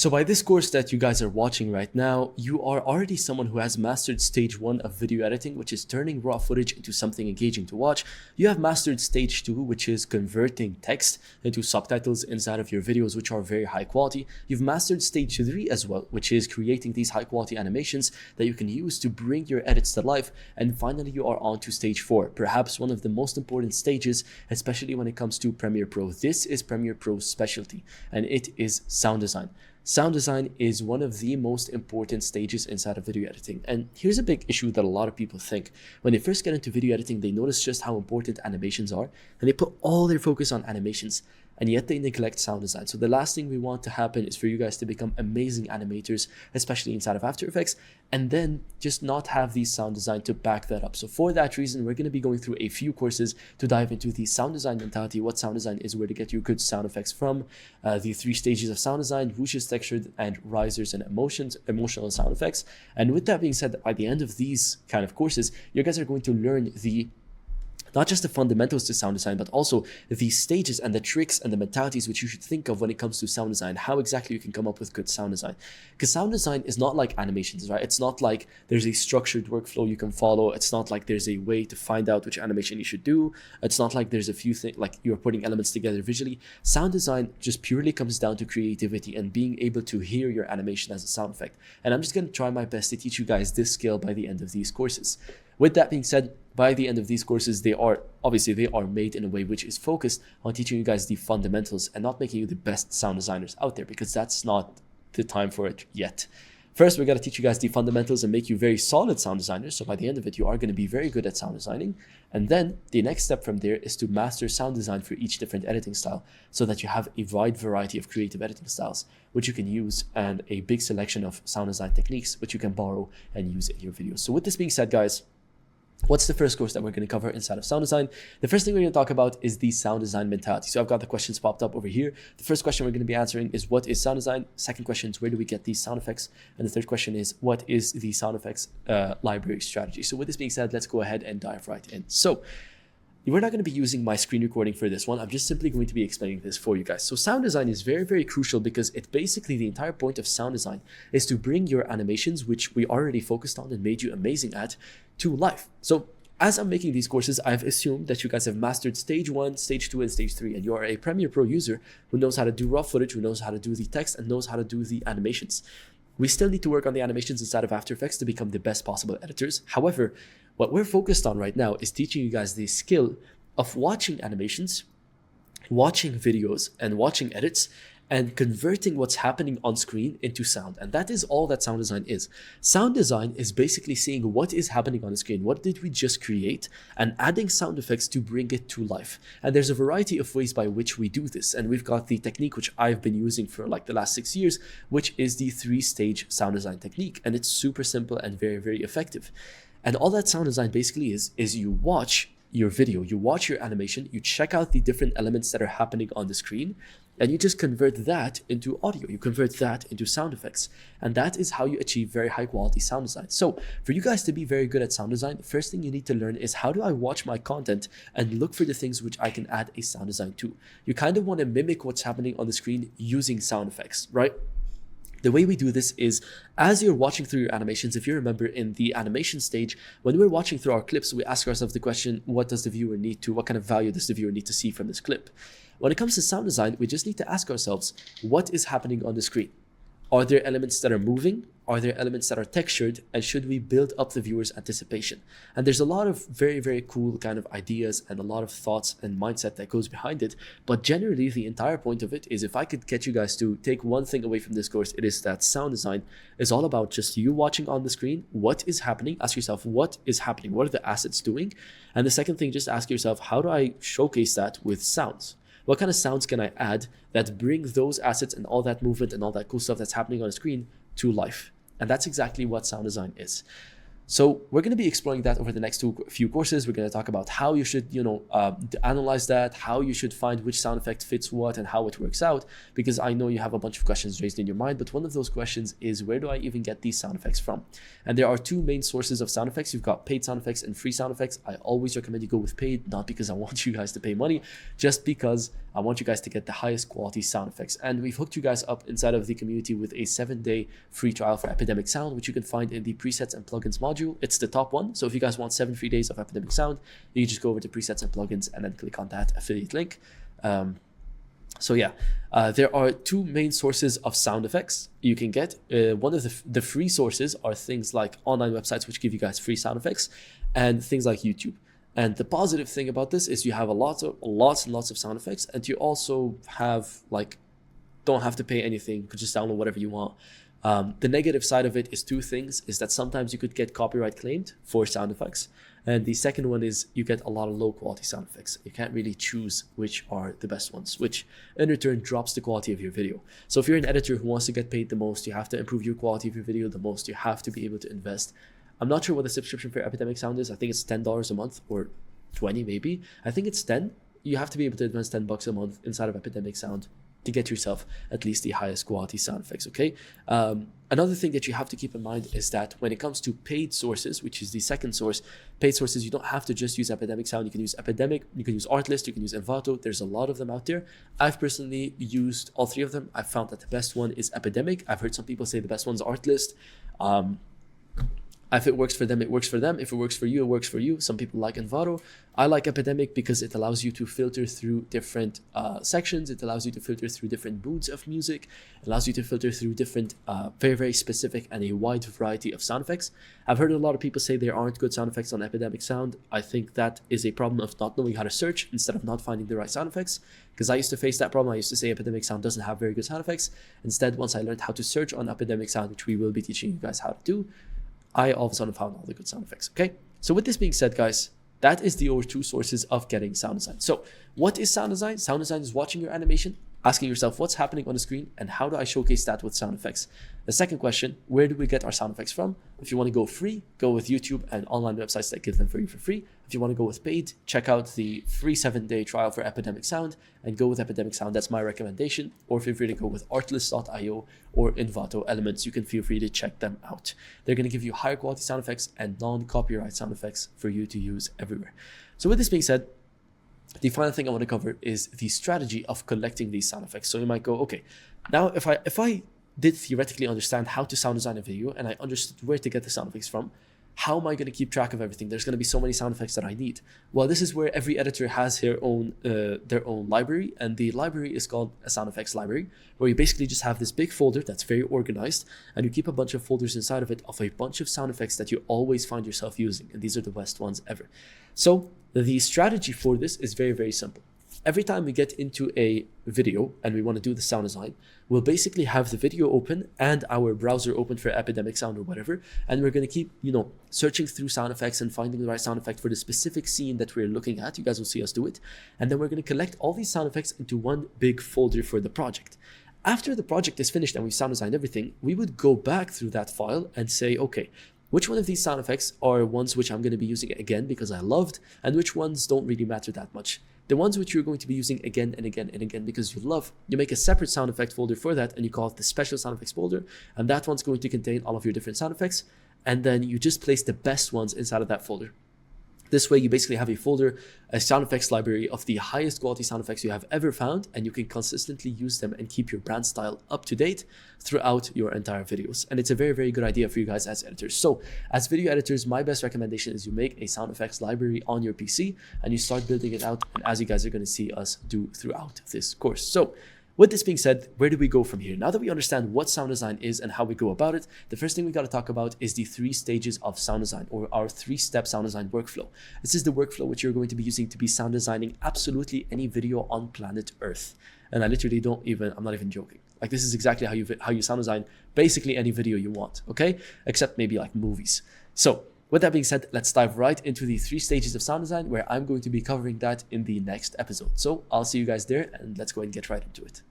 So by this course that you guys are watching right now, you are already someone who has mastered stage 1 of video editing, which is turning raw footage into something engaging to watch. You have mastered stage 2, which is converting text into subtitles inside of your videos, which are very high quality. You've mastered stage 3 as well, which is creating these high quality animations that you can use to bring your edits to life. And finally, you are on to stage 4, perhaps one of the most important stages, especially when it comes to Premiere Pro. This is Premiere Pro's specialty, and it is sound design. Sound design is one of the most important stages inside of video editing. And here's a big issue that a lot of people think. When they first get into video editing, they notice just how important animations are, and they put all their focus on animations, and yet they neglect sound design. So the last thing we want to happen is for you guys to become amazing animators, especially inside of After Effects, and then just not have the sound design to back that up. So for that reason, we're going to be going through a few courses to dive into the sound design mentality, what sound design is, where to get your good sound effects from, the 3 stages of sound design: whooshes, textured, and risers and emotional sound effects. And with that being said, by the end of these kind of courses, you guys are going to learn not just the fundamentals to sound design, but also the stages and the tricks and the mentalities which you should think of when it comes to sound design, how exactly you can come up with good sound design. Because sound design is not like animations, right? It's not like there's a structured workflow you can follow. It's not like there's a way to find out which animation you should do. It's not like there's a few things, like you're putting elements together visually. Sound design just purely comes down to creativity and being able to hear your animation as a sound effect. And I'm just going to try my best to teach you guys this skill by the end of these courses. With that being said, by the end of these courses, they are made in a way which is focused on teaching you guys the fundamentals and not making you the best sound designers out there, because that's not the time for it yet. First, we're going to teach you guys the fundamentals and make you very solid sound designers. So by the end of it, you are going to be very good at sound designing. And then the next step from there is to master sound design for each different editing style, so that you have a wide variety of creative editing styles, which you can use, and a big selection of sound design techniques, which you can borrow and use in your videos. So with this being said, guys, what's the first course that we're going to cover inside of sound design? The first thing we're going to talk about is the sound design mentality. So I've got the questions popped up over here. The first question we're going to be answering is, what is sound design? Second question is, where do we get these sound effects? And the third question is, what is the sound effects library strategy? So with this being said, let's go ahead and dive right in. So we're not going to be using my screen recording for this one. I'm just simply going to be explaining this for you guys. So sound design is very, very crucial, because it's basically the entire point of sound design is to bring your animations, which we already focused on and made you amazing at, to life. So as I'm making these courses, I've assumed that you guys have mastered stage 1, stage 2, and stage 3, and you are a Premiere Pro user who knows how to do raw footage, who knows how to do the text, and knows how to do the animations. We still need to work on the animations inside of After Effects to become the best possible editors. However, what we're focused on right now is teaching you guys the skill of watching animations, watching videos, and watching edits, and converting what's happening on screen into sound. And that is all that sound design is. Sound design is basically seeing what is happening on the screen, what did we just create, and adding sound effects to bring it to life. And there's a variety of ways by which we do this. And we've got the technique which I've been using for like the last 6 years, which is the 3-stage sound design technique. And it's super simple and very, very effective. And all that sound design basically is you watch your video, you watch your animation, you check out the different elements that are happening on the screen, and you just convert that into audio. You convert that into sound effects. And that is how you achieve very high quality sound design. So for you guys to be very good at sound design, the first thing you need to learn is, how do I watch my content and look for the things which I can add a sound design to? You kind of want to mimic what's happening on the screen using sound effects, right? The way we do this is, as you're watching through your animations, if you remember in the animation stage, when we're watching through our clips, we ask ourselves the question, what does the viewer need to, what kind of value does the viewer need to see from this clip? When it comes to sound design, we just need to ask ourselves, what is happening on the screen? Are there elements that are moving? Are there elements that are textured? And should we build up the viewer's anticipation? And there's a lot of very, very cool kind of ideas and a lot of thoughts and mindset that goes behind it. But generally, the entire point of it is, if I could get you guys to take one thing away from this course, it is that sound design is all about just you watching on the screen. What is happening? Ask yourself, what is happening? What are the assets doing? And the second thing, just ask yourself, how do I showcase that with sounds? What kind of sounds can I add that bring those assets and all that movement and all that cool stuff that's happening on the screen to life? And that's exactly what sound design is. So we're going to be exploring that over the next few courses. We're going to talk about how you should, analyze that, how you should find which sound effect fits what and how it works out, because I know you have a bunch of questions raised in your mind, but one of those questions is, where do I even get these sound effects from? And there are two main sources of sound effects. You've got paid sound effects and free sound effects. I always recommend you go with paid, not because I want you guys to pay money, just because I want you guys to get the highest quality sound effects. And we've hooked you guys up inside of the community with a 7-day free trial for Epidemic Sound, which you can find in the presets and plugins module. It's the top one. So if you guys want 7 free days of Epidemic Sound, you just go over to presets and plugins and then click on that affiliate link. There are two main sources of sound effects you can get. One of the free sources are things like online websites, which give you guys free sound effects, and things like YouTube. And the positive thing about this is you have lots and lots of sound effects, and you also have don't have to pay anything. You could just download whatever you want. The negative side of it is two things, is that sometimes you could get copyright claimed for sound effects. And the second one is you get a lot of low quality sound effects. You can't really choose which are the best ones, which in return drops the quality of your video. So if you're an editor who wants to get paid the most, you have to improve your quality of your video the most. You have to be able to invest. I'm not sure what the subscription for Epidemic Sound is. I think it's $10 a month or 20 maybe. I think it's 10. You have to be able to invest $10 a month inside of Epidemic Sound to get yourself at least the highest quality sound effects, okay? Another thing that you have to keep in mind is that when it comes to paid sources, which is the second source, paid sources, you don't have to just use Epidemic Sound. You can use Epidemic, you can use Artlist, you can use Envato. There's a lot of them out there. I've personally used all three of them. I've found that the best one is Epidemic. I've heard some people say the best one's Artlist. If it works for them, it works for them. If it works for you, it works for you. Some people like Envato. I like Epidemic because it allows you to filter through different sections. It allows you to filter through different moods of music. It allows you to filter through different, very, very specific and a wide variety of sound effects. I've heard a lot of people say there aren't good sound effects on Epidemic Sound. I think that is a problem of not knowing how to search instead of not finding the right sound effects. Because I used to face that problem. I used to say Epidemic Sound doesn't have very good sound effects. Instead, once I learned how to search on Epidemic Sound, which we will be teaching you guys how to do, I all of a sudden found all the good sound effects, okay? So with this being said, guys, that is your two sources of getting sound design. So what is sound design? Sound design is watching your animation, asking yourself what's happening on the screen and how do I showcase that with sound effects? The second question, where do we get our sound effects from? If you want to go free, go with YouTube and online websites that give them for you for free. If you want to go with paid, check out the free 7-day trial for Epidemic Sound and go with Epidemic Sound. That's my recommendation. Or if you're free to go with Artlist.io or Envato Elements, you can feel free to check them out. They're going to give you higher quality sound effects and non-copyright sound effects for you to use everywhere. So with this being said, the final thing I want to cover is the strategy of collecting these sound effects. So you might go, okay, now if I did theoretically understand how to sound design a video and I understood where to get the sound effects from, how am I going to keep track of everything? There's going to be so many sound effects that I need. Well, this is where every editor has their own library, and the library is called a sound effects library, where you basically just have this big folder that's very organized, and you keep a bunch of folders inside of it of a bunch of sound effects that you always find yourself using, and these are the best ones ever. So the strategy for this is very, very simple. Every time we get into a video and we want to do the sound design, we'll basically have the video open and our browser open for Epidemic Sound or whatever, and we're going to keep, searching through sound effects and finding the right sound effect for the specific scene that we're looking at. You guys will see us do it. And then we're going to collect all these sound effects into one big folder for the project. After the project is finished and we sound designed everything, we would go back through that file and say, okay, which one of these sound effects are ones which I'm going to be using again because I loved, and which ones don't really matter that much? The ones which you're going to be using again and again and again because you love, you make a separate sound effect folder for that and you call it the special sound effects folder, and that one's going to contain all of your different sound effects, and then you just place the best ones inside of that folder. This way, you basically have a folder, a sound effects library of the highest quality sound effects you have ever found, and you can consistently use them and keep your brand style up to date throughout your entire videos. And it's a very, very good idea for you guys as editors. So as video editors, my best recommendation is you make a sound effects library on your PC and you start building it out, and as you guys are going to see us do throughout this course. So with this being said, where do we go from here? Now that we understand what sound design is and how we go about it, the first thing we got to talk about is the 3 stages of sound design, or our 3-step sound design workflow. This is the workflow which you're going to be using to be sound designing absolutely any video on planet Earth. And I literally I'm not even joking. Like, this is exactly how you sound design basically any video you want, okay? Except maybe like movies. So with that being said, let's dive right into the 3 stages of sound design, where I'm going to be covering that in the next episode. So I'll see you guys there, and let's go and get right into it.